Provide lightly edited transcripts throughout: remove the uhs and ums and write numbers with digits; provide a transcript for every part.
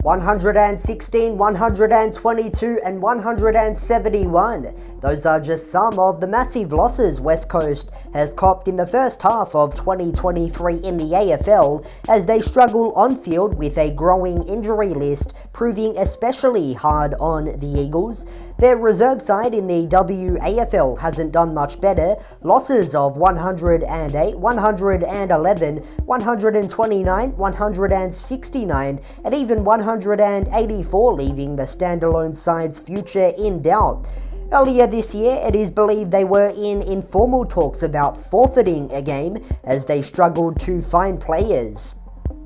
116, 122 and 171. Those are just some of the massive losses West Coast has copped in the first half of 2023 in the AFL as they struggle on field with a growing injury list proving especially hard on the Eagles. Their reserve side in the WAFL hasn't done much better. Losses of 108, 111, 129, 169 and even 184, leaving the standalone side's future in doubt. Earlier this year, it is believed they were in informal talks about forfeiting a game as they struggled to find players.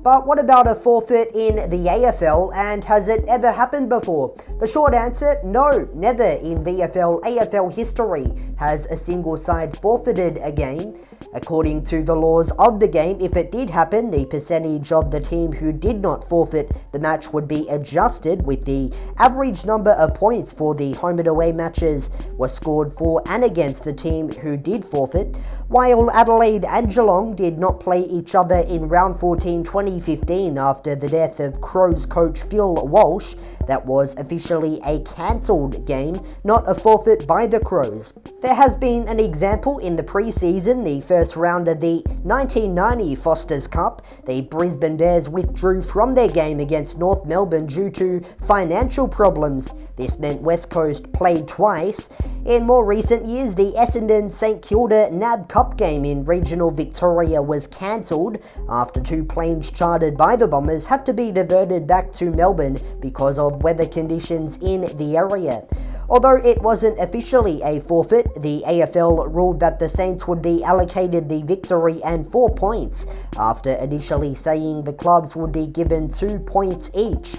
But what about a forfeit in the AFL, and has it ever happened before? The short answer, no, never in VFL AFL history has a single side forfeited a game. According to the laws of the game, if it did happen, the percentage of the team who did not forfeit the match would be adjusted, with the average number of points for the home and away matches was scored for and against the team who did forfeit. While Adelaide and Geelong did not play each other in round 14 2015 after the death of Crows coach Phil Walsh, that was officially a cancelled game, not a forfeit by the Crows. There has been an example in the pre-season, the first round of the 1990 Foster's Cup. The Brisbane Bears withdrew from their game against North Melbourne due to financial problems. This meant West Coast played twice. In more recent years, the Essendon St Kilda NAB Cup game in regional Victoria was cancelled after two planes chartered by the Bombers had to be diverted back to Melbourne because of weather conditions in the area. Although it wasn't officially a forfeit, the AFL ruled that the Saints would be allocated the victory and 4 points, after initially saying the clubs would be given 2 points each.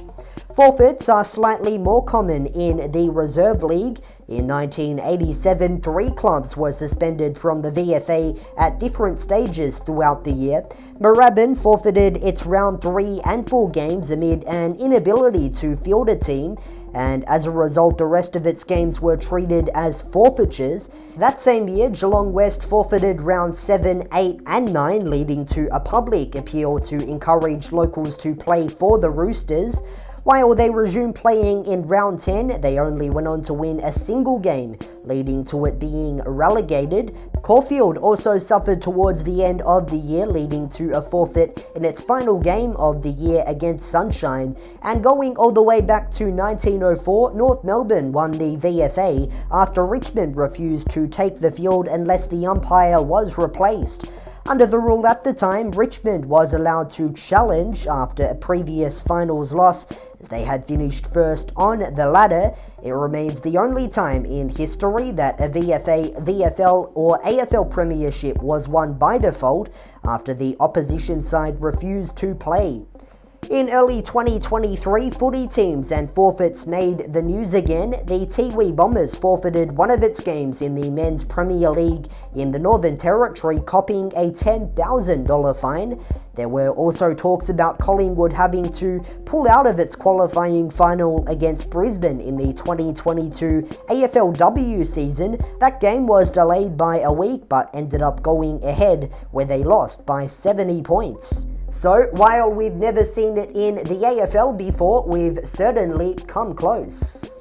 Forfeits are slightly more common in the Reserve League. In 1987, 3 clubs were suspended from the VFA at different stages throughout the year. Moorabbin forfeited its round 3 and 4 games amid an inability to field a team, and as a result the rest of its games were treated as forfeitures. That same year, Geelong West forfeited round 7, 8 and 9, leading to a public appeal to encourage locals to play for the Roosters. While they resumed playing in round 10, they only went on to win a single game, leading to it being relegated. Caulfield also suffered towards the end of the year, leading to a forfeit in its final game of the year against Sunshine. And going all the way back to 1904, North Melbourne won the VFA after Richmond refused to take the field unless the umpire was replaced. Under the rule at the time, Richmond was allowed to challenge after a previous finals loss, as they had finished first on the ladder. It remains the only time in history that a VFA, VFL or AFL premiership was won by default after the opposition side refused to play. In early 2023, footy teams and forfeits made the news again. The Tiwi Bombers forfeited one of its games in the Men's Premier League in the Northern Territory, copping a $10,000 fine. There were also talks about Collingwood having to pull out of its qualifying final against Brisbane in the 2022 AFLW season. That game was delayed by a week but ended up going ahead, where they lost by 70 points. So, while we've never seen it in the AFL before, we've certainly come close.